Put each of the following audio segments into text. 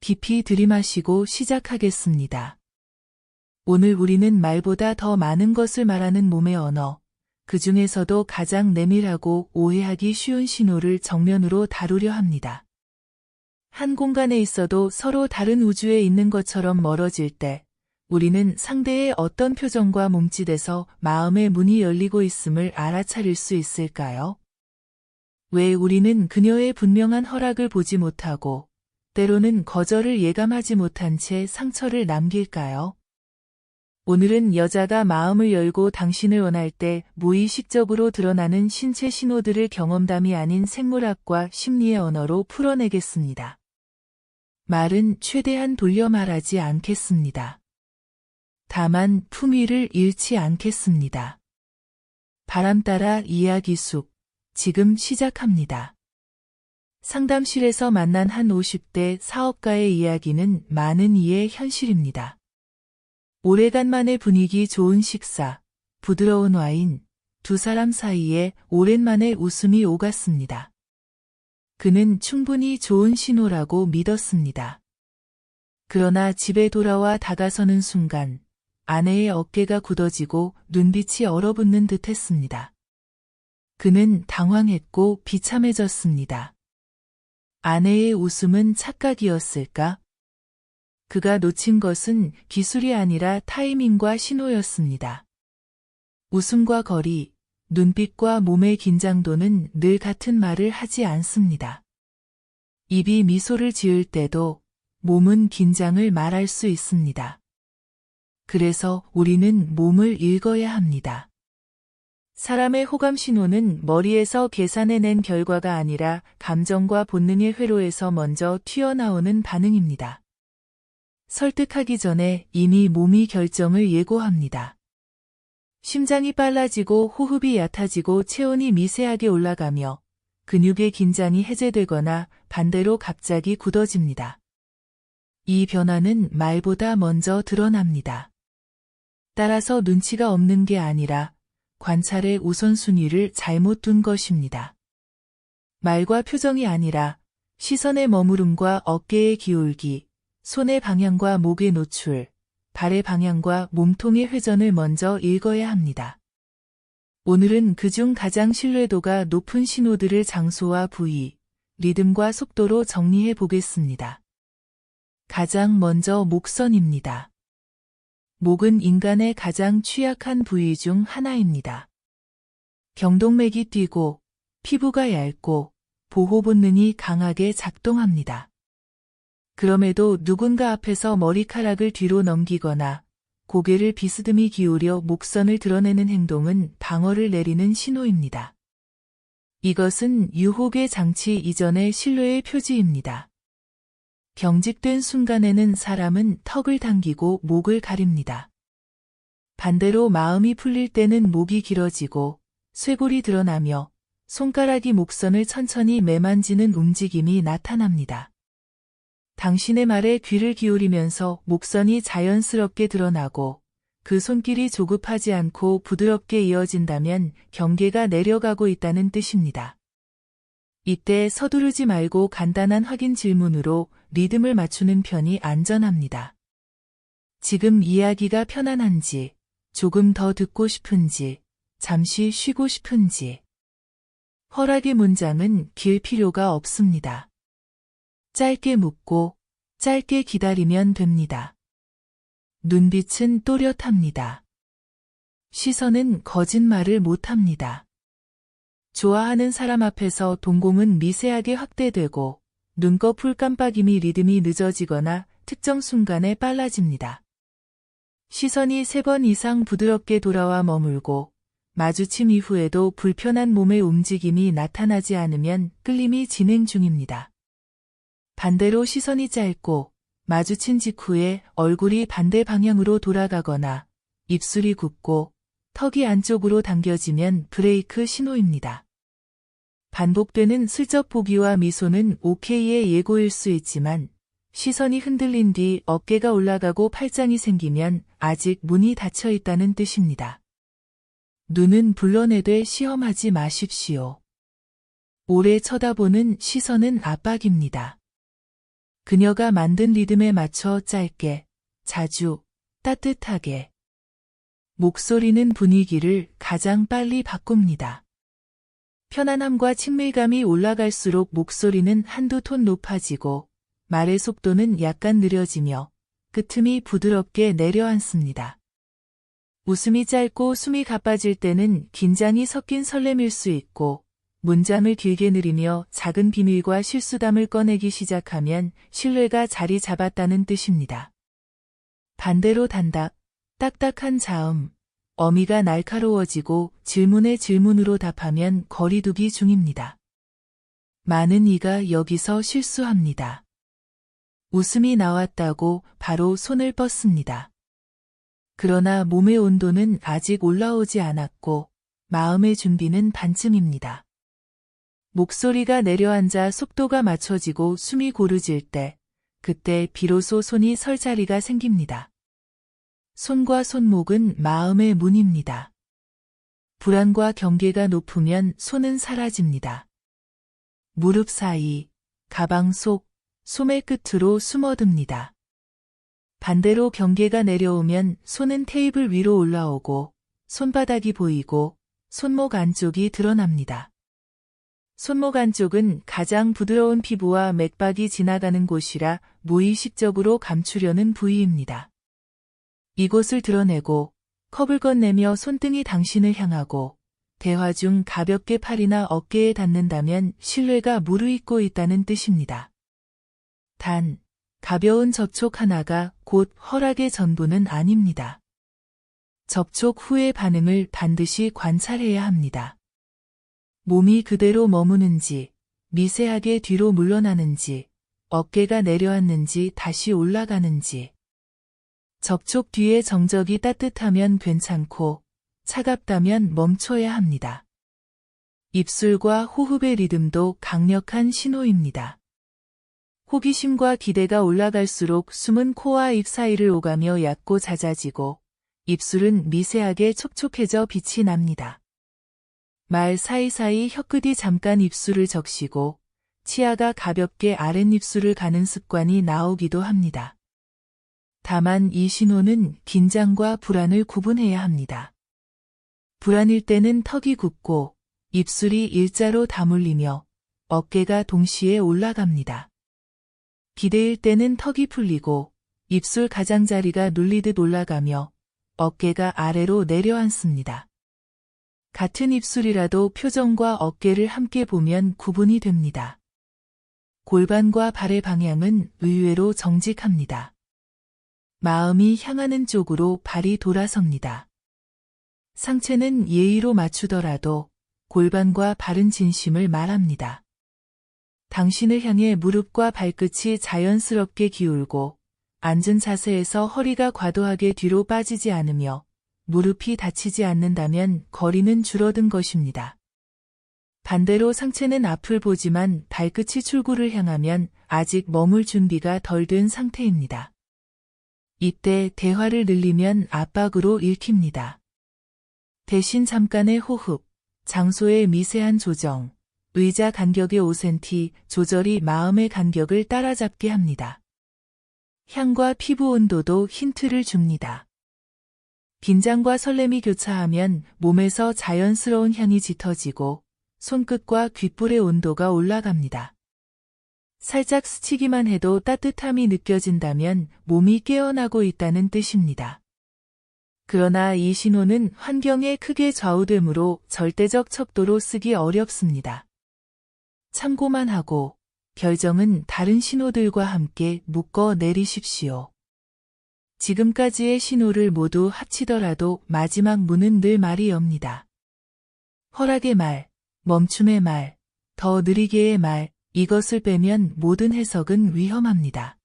깊이 들이마시고 시작하겠습니다. 오늘 우리는 말보다 더 많은 것을 말하는 몸의 언어, 그 중에서도 가장 내밀하고 오해하기 쉬운 신호를 정면으로 다루려 합니다. 한 공간에 있어도 서로 다른 우주에 있는 것처럼 멀어질 때 우리는 상대의 어떤 표정과 몸짓에서 마음의 문이 열리고 있음을 알아차릴 수 있을까요? 왜 우리는 그녀의 분명한 허락을 보지 못하고 때로는 거절을 예감하지 못한 채 상처를 남길까요? 오늘은 여자가 마음을 열고 당신을 원할 때 무의식적으로 드러나는 신체 신호들을 경험담이 아닌 생물학과 심리의 언어로 풀어내겠습니다. 말은 최대한 돌려 말하지 않겠습니다. 다만 품위를 잃지 않겠습니다. 바람 따라 이야기 숲, 지금 시작합니다. 상담실에서 만난 한 50대 사업가의 이야기는 많은 이의 현실입니다. 오래간만에 분위기 좋은 식사, 부드러운 와인, 두 사람 사이에 오랜만에 웃음이 오갔습니다. 그는 충분히 좋은 신호라고 믿었습니다. 그러나 집에 돌아와 다가서는 순간 아내의 어깨가 굳어지고 눈빛이 얼어붙는 듯 했습니다. 그는 당황했고 비참해졌습니다. 아내의 웃음은 착각이었을까? 그가 놓친 것은 기술이 아니라 타이밍과 신호였습니다. 웃음과 거리, 눈빛과 몸의 긴장도는 늘 같은 말을 하지 않습니다. 입이 미소를 지을 때도 몸은 긴장을 말할 수 있습니다. 그래서 우리는 몸을 읽어야 합니다. 사람의 호감 신호는 머리에서 계산해낸 결과가 아니라 감정과 본능의 회로에서 먼저 튀어나오는 반응입니다. 설득하기 전에 이미 몸이 결정을 예고합니다. 심장이 빨라지고 호흡이 얕아지고 체온이 미세하게 올라가며 근육의 긴장이 해제되거나 반대로 갑자기 굳어집니다. 이 변화는 말보다 먼저 드러납니다. 따라서 눈치가 없는 게 아니라 관찰의 우선순위를 잘못 둔 것입니다. 말과 표정이 아니라 시선의 머무름과 어깨의 기울기, 손의 방향과 목의 노출, 발의 방향과 몸통의 회전을 먼저 읽어야 합니다. 오늘은 그중 가장 신뢰도가 높은 신호들을 장소와 부위, 리듬과 속도로 정리해 보겠습니다. 가장 먼저 목선입니다. 목은 인간의 가장 취약한 부위 중 하나입니다. 경동맥이 뛰고 피부가 얇고 보호 본능이 강하게 작동합니다. 그럼에도 누군가 앞에서 머리카락을 뒤로 넘기거나 고개를 비스듬히 기울여 목선을 드러내는 행동은 방어를 내리는 신호입니다. 이것은 유혹의 장치 이전의 신뢰의 표지입니다. 경직된 순간에는 사람은 턱을 당기고 목을 가립니다. 반대로 마음이 풀릴 때는 목이 길어지고 쇄골이 드러나며 손가락이 목선을 천천히 매만지는 움직임이 나타납니다. 당신의 말에 귀를 기울이면서 목선이 자연스럽게 드러나고 그 손길이 조급하지 않고 부드럽게 이어진다면 경계가 내려가고 있다는 뜻입니다. 이때 서두르지 말고 간단한 확인 질문으로 리듬을 맞추는 편이 안전합니다. 지금 이야기가 편안한지, 조금 더 듣고 싶은지, 잠시 쉬고 싶은지. 허락의 문장은 길 필요가 없습니다. 짧게 묻고 짧게 기다리면 됩니다. 눈빛은 또렷합니다. 시선은 거짓말을 못합니다. 좋아하는 사람 앞에서 동공은 미세하게 확대되고 눈꺼풀 깜빡임이 리듬이 늦어지거나 특정 순간에 빨라집니다. 시선이 3번 이상 부드럽게 돌아와 머물고 마주침 이후에도 불편한 몸의 움직임이 나타나지 않으면 끌림이 진행 중입니다. 반대로 시선이 짧고 마주친 직후에 얼굴이 반대 방향으로 돌아가거나 입술이 굽고 턱이 안쪽으로 당겨지면 브레이크 신호입니다. 반복되는 슬쩍 보기와 미소는 오케이의 예고일 수 있지만 시선이 흔들린 뒤 어깨가 올라가고 팔짱이 생기면 아직 문이 닫혀 있다는 뜻입니다. 눈은 불러내되 시험하지 마십시오. 오래 쳐다보는 시선은 압박입니다. 그녀가 만든 리듬에 맞춰 짧게, 자주, 따뜻하게. 목소리는 분위기를 가장 빨리 바꿉니다. 편안함과 친밀감이 올라갈수록 목소리는 한두 톤 높아지고 말의 속도는 약간 느려지며 그 틈이 부드럽게 내려앉습니다. 웃음이 짧고 숨이 가빠질 때는 긴장이 섞인 설렘일 수 있고 문장을 길게 느리며 작은 비밀과 실수담을 꺼내기 시작하면 신뢰가 자리 잡았다는 뜻입니다. 반대로 단답, 딱딱한 자음, 어미가 날카로워지고 질문에 질문으로 답하면 거리두기 중입니다. 많은 이가 여기서 실수합니다. 웃음이 나왔다고 바로 손을 뻗습니다. 그러나 몸의 온도는 아직 올라오지 않았고 마음의 준비는 반쯤입니다. 목소리가 내려앉아 속도가 맞춰지고 숨이 고르질 때, 그때 비로소 손이 설 자리가 생깁니다. 손과 손목은 마음의 문입니다. 불안과 경계가 높으면 손은 사라집니다. 무릎 사이, 가방 속, 소매 끝으로 숨어듭니다. 반대로 경계가 내려오면 손은 테이블 위로 올라오고 손바닥이 보이고 손목 안쪽이 드러납니다. 손목 안쪽은 가장 부드러운 피부와 맥박이 지나가는 곳이라 무의식적으로 감추려는 부위입니다. 이곳을 드러내고 컵을 건네며 손등이 당신을 향하고 대화 중 가볍게 팔이나 어깨에 닿는다면 신뢰가 무르익고 있다는 뜻입니다. 단, 가벼운 접촉 하나가 곧 허락의 전부는 아닙니다. 접촉 후의 반응을 반드시 관찰해야 합니다. 몸이 그대로 머무는지, 미세하게 뒤로 물러나는지, 어깨가 내려앉는지 다시 올라가는지. 접촉 뒤에 정적이 따뜻하면 괜찮고 차갑다면 멈춰야 합니다. 입술과 호흡의 리듬도 강력한 신호입니다. 호기심과 기대가 올라갈수록 숨은 코와 입 사이를 오가며 얕고 잦아지고 입술은 미세하게 촉촉해져 빛이 납니다. 말 사이사이 혀끝이 잠깐 입술을 적시고 치아가 가볍게 아랫입술을 가는 습관이 나오기도 합니다. 다만 이 신호는 긴장과 불안을 구분해야 합니다. 불안일 때는 턱이 굳고 입술이 일자로 다물리며 어깨가 동시에 올라갑니다. 기대일 때는 턱이 풀리고 입술 가장자리가 눌리듯 올라가며 어깨가 아래로 내려앉습니다. 같은 입술이라도 표정과 어깨를 함께 보면 구분이 됩니다. 골반과 발의 방향은 의외로 정직합니다. 마음이 향하는 쪽으로 발이 돌아섭니다. 상체는 예의로 맞추더라도 골반과 발은 진심을 말합니다. 당신을 향해 무릎과 발끝이 자연스럽게 기울고 앉은 자세에서 허리가 과도하게 뒤로 빠지지 않으며 무릎이 다치지 않는다면 거리는 줄어든 것입니다. 반대로 상체는 앞을 보지만 발끝이 출구를 향하면 아직 머물 준비가 덜 된 상태입니다. 이때 대화를 늘리면 압박으로 읽힙니다. 대신 잠깐의 호흡, 장소의 미세한 조정, 의자 간격의 5cm 조절이 마음의 간격을 따라잡게 합니다. 향과 피부 온도도 힌트를 줍니다. 긴장과 설렘이 교차하면 몸에서 자연스러운 향이 짙어지고 손끝과 귓볼의 온도가 올라갑니다. 살짝 스치기만 해도 따뜻함이 느껴진다면 몸이 깨어나고 있다는 뜻입니다. 그러나 이 신호는 환경에 크게 좌우되므로 절대적 척도로 쓰기 어렵습니다. 참고만 하고 결정은 다른 신호들과 함께 묶어 내리십시오. 지금까지의 신호를 모두 합치더라도 마지막 문은 늘 말이 엽니다. 허락의 말, 멈춤의 말, 더 느리게의 말, 이것을 빼면 모든 해석은 위험합니다.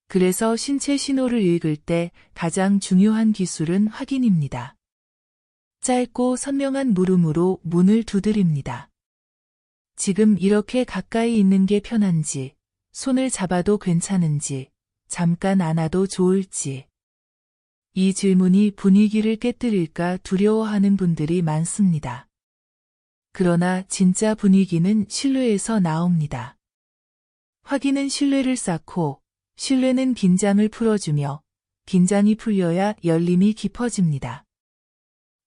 그래서 신체 신호를 읽을 때 가장 중요한 기술은 확인입니다. 짧고 선명한 물음으로 문을 두드립니다. 지금 이렇게 가까이 있는 게 편한지, 손을 잡아도 괜찮은지, 잠깐 안아도 좋을지. 이 질문이 분위기를 깨뜨릴까 두려워하는 분들이 많습니다. 그러나 진짜 분위기는 신뢰에서 나옵니다. 확인은 신뢰를 쌓고, 신뢰는 긴장을 풀어주며, 긴장이 풀려야 열림이 깊어집니다.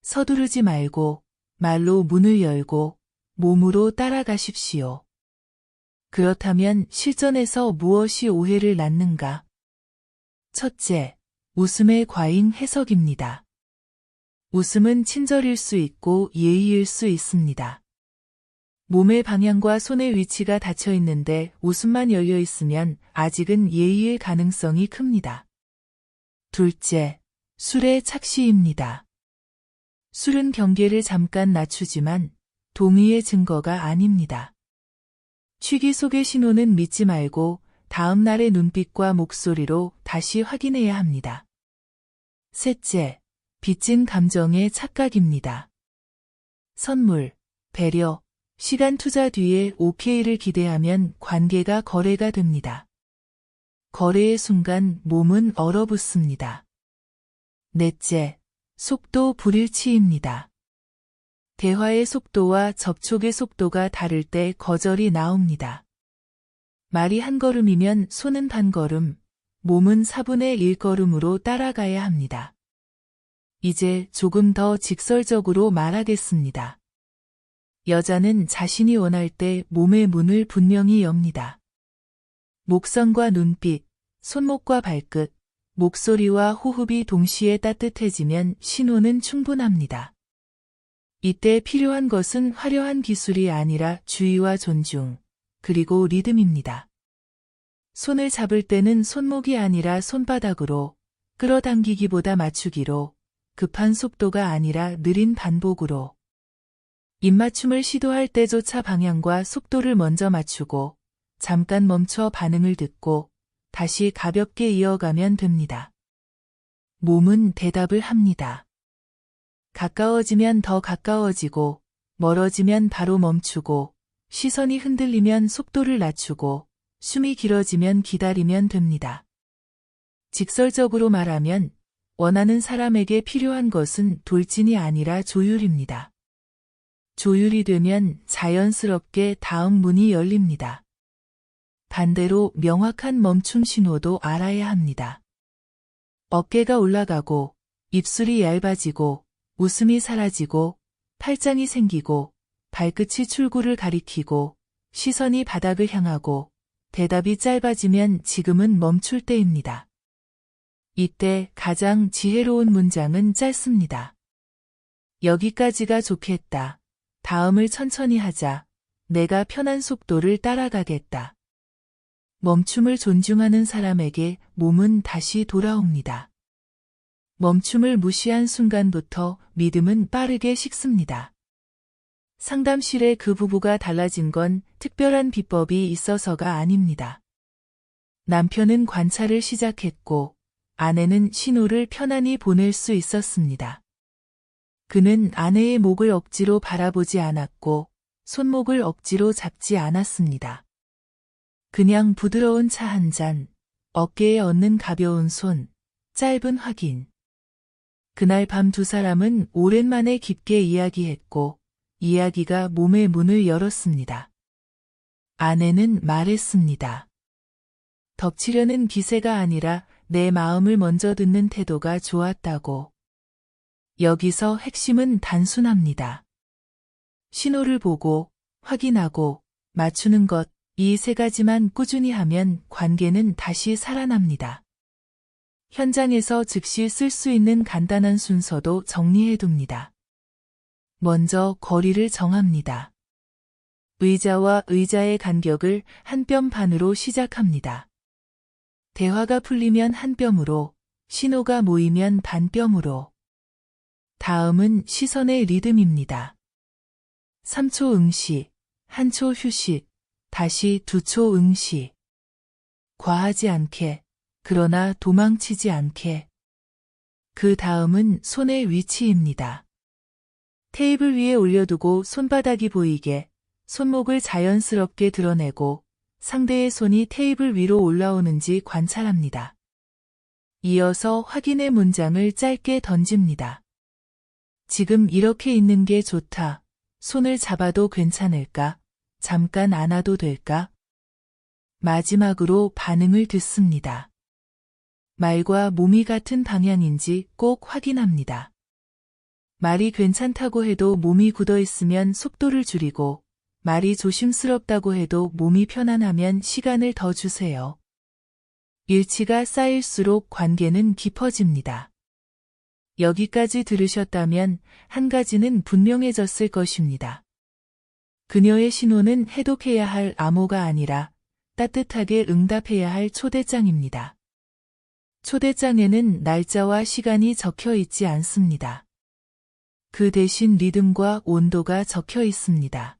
서두르지 말고, 말로 문을 열고, 몸으로 따라가십시오. 그렇다면 실전에서 무엇이 오해를 낳는가? 첫째, 웃음의 과잉 해석입니다. 웃음은 친절일 수 있고 예의일 수 있습니다. 몸의 방향과 손의 위치가 닫혀 있는데 웃음만 열려 있으면 아직은 예의의 가능성이 큽니다. 둘째, 술의 착시입니다. 술은 경계를 잠깐 낮추지만 동의의 증거가 아닙니다. 취기 속의 신호는 믿지 말고 다음 날의 눈빛과 목소리로 다시 확인해야 합니다. 셋째, 빚진 감정의 착각입니다. 선물, 배려, 시간 투자 뒤에 OK를 기대하면 관계가 거래가 됩니다. 거래의 순간 몸은 얼어붙습니다. 넷째, 속도 불일치입니다. 대화의 속도와 접촉의 속도가 다를 때 거절이 나옵니다. 말이 한 걸음이면 손은 반 걸음, 몸은 4분의 1걸음으로 따라가야 합니다. 이제 조금 더 직설적으로 말하겠습니다. 여자는 자신이 원할 때 몸의 문을 분명히 엽니다. 목선과 눈빛, 손목과 발끝, 목소리와 호흡이 동시에 따뜻해지면 신호는 충분합니다. 이때 필요한 것은 화려한 기술이 아니라 주의와 존중, 그리고 리듬입니다. 손을 잡을 때는 손목이 아니라 손바닥으로, 끌어당기기보다 맞추기로, 급한 속도가 아니라 느린 반복으로. 입맞춤을 시도할 때조차 방향과 속도를 먼저 맞추고, 잠깐 멈춰 반응을 듣고, 다시 가볍게 이어가면 됩니다. 몸은 대답을 합니다. 가까워지면 더 가까워지고, 멀어지면 바로 멈추고, 시선이 흔들리면 속도를 낮추고, 숨이 길어지면 기다리면 됩니다. 직설적으로 말하면 원하는 사람에게 필요한 것은 돌진이 아니라 조율입니다. 조율이 되면 자연스럽게 다음 문이 열립니다. 반대로 명확한 멈춤 신호도 알아야 합니다. 어깨가 올라가고, 입술이 얇아지고, 웃음이 사라지고, 팔짱이 생기고, 발끝이 출구를 가리키고, 시선이 바닥을 향하고, 대답이 짧아지면 지금은 멈출 때입니다. 이때 가장 지혜로운 문장은 짧습니다. 여기까지가 좋겠다. 다음을 천천히 하자. 내가 편한 속도를 따라가겠다. 멈춤을 존중하는 사람에게 몸은 다시 돌아옵니다. 멈춤을 무시한 순간부터 믿음은 빠르게 식습니다. 상담실에 그 부부가 달라진 건 특별한 비법이 있어서가 아닙니다. 남편은 관찰을 시작했고, 아내는 신호를 편안히 보낼 수 있었습니다. 그는 아내의 목을 억지로 바라보지 않았고, 손목을 억지로 잡지 않았습니다. 그냥 부드러운 차 한 잔, 어깨에 얹는 가벼운 손, 짧은 확인. 그날 밤 두 사람은 오랜만에 깊게 이야기했고, 이야기가 몸의 문을 열었습니다. 아내는 말했습니다. 덮치려는 기세가 아니라 내 마음을 먼저 듣는 태도가 좋았다고. 여기서 핵심은 단순합니다. 신호를 보고, 확인하고, 맞추는 것, 이 세 가지만 꾸준히 하면 관계는 다시 살아납니다. 현장에서 즉시 쓸 수 있는 간단한 순서도 정리해둡니다. 먼저 거리를 정합니다. 의자와 의자의 간격을 한 뼘 반으로 시작합니다. 대화가 풀리면 한 뼘으로, 신호가 모이면 반 뼘으로. 다음은 시선의 리듬입니다. 3초 응시, 1초 휴식, 다시 2초 응시. 과하지 않게, 그러나 도망치지 않게. 그 다음은 손의 위치입니다. 테이블 위에 올려두고 손바닥이 보이게, 손목을 자연스럽게 드러내고, 상대의 손이 테이블 위로 올라오는지 관찰합니다. 이어서 확인의 문장을 짧게 던집니다. 지금 이렇게 있는 게 좋다. 손을 잡아도 괜찮을까? 잠깐 안아도 될까? 마지막으로 반응을 듣습니다. 말과 몸이 같은 방향인지 꼭 확인합니다. 말이 괜찮다고 해도 몸이 굳어 있으면 속도를 줄이고, 말이 조심스럽다고 해도 몸이 편안하면 시간을 더 주세요. 일치가 쌓일수록 관계는 깊어집니다. 여기까지 들으셨다면 한 가지는 분명해졌을 것입니다. 그녀의 신호는 해독해야 할 암호가 아니라 따뜻하게 응답해야 할 초대장입니다. 초대장에는 날짜와 시간이 적혀 있지 않습니다. 그 대신 리듬과 온도가 적혀 있습니다.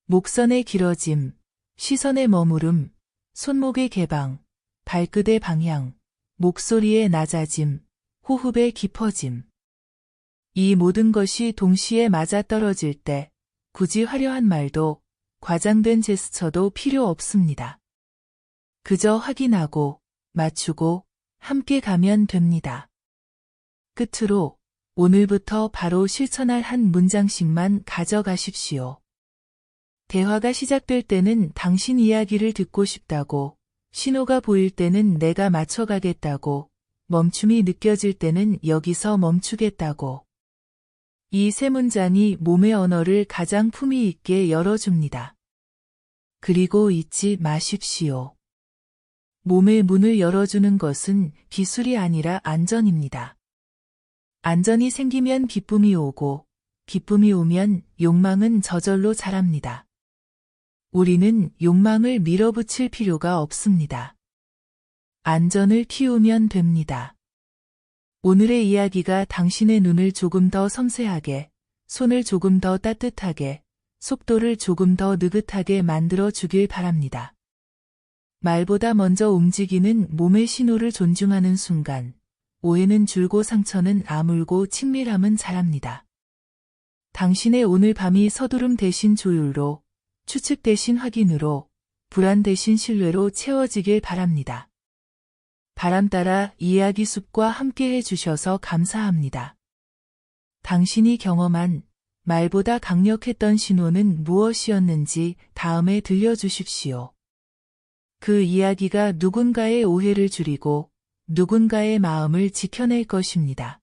목선의 길어짐, 시선의 머무름, 손목의 개방, 발끝의 방향, 목소리의 낮아짐, 호흡의 깊어짐. 이 모든 것이 동시에 맞아떨어질 때 굳이 화려한 말도 과장된 제스처도 필요 없습니다. 그저 확인하고 맞추고 함께 가면 됩니다. 끝으로 오늘부터 바로 실천할 한 문장씩만 가져가십시오. 대화가 시작될 때는 당신 이야기를 듣고 싶다고, 신호가 보일 때는 내가 맞춰가겠다고, 멈춤이 느껴질 때는 여기서 멈추겠다고. 이 세 문장이 몸의 언어를 가장 품위 있게 열어줍니다. 그리고 잊지 마십시오. 몸의 문을 열어주는 것은 기술이 아니라 안전입니다. 안전이 생기면 기쁨이 오고, 기쁨이 오면 욕망은 저절로 자랍니다. 우리는 욕망을 밀어붙일 필요가 없습니다. 안전을 키우면 됩니다. 오늘의 이야기가 당신의 눈을 조금 더 섬세하게, 손을 조금 더 따뜻하게, 속도를 조금 더 느긋하게 만들어 주길 바랍니다. 말보다 먼저 움직이는 몸의 신호를 존중하는 순간, 오해는 줄고 상처는 아물고 친밀함은 자랍니다. 당신의 오늘 밤이 서두름 대신 조율로, 추측 대신 확인으로, 불안 대신 신뢰로 채워지길 바랍니다. 바람 따라 이야기 숲과 함께 해주셔서 감사합니다. 당신이 경험한 말보다 강력했던 신호는 무엇이었는지 다음에 들려주십시오. 그 이야기가 누군가의 오해를 줄이고 누군가의 마음을 지켜낼 것입니다.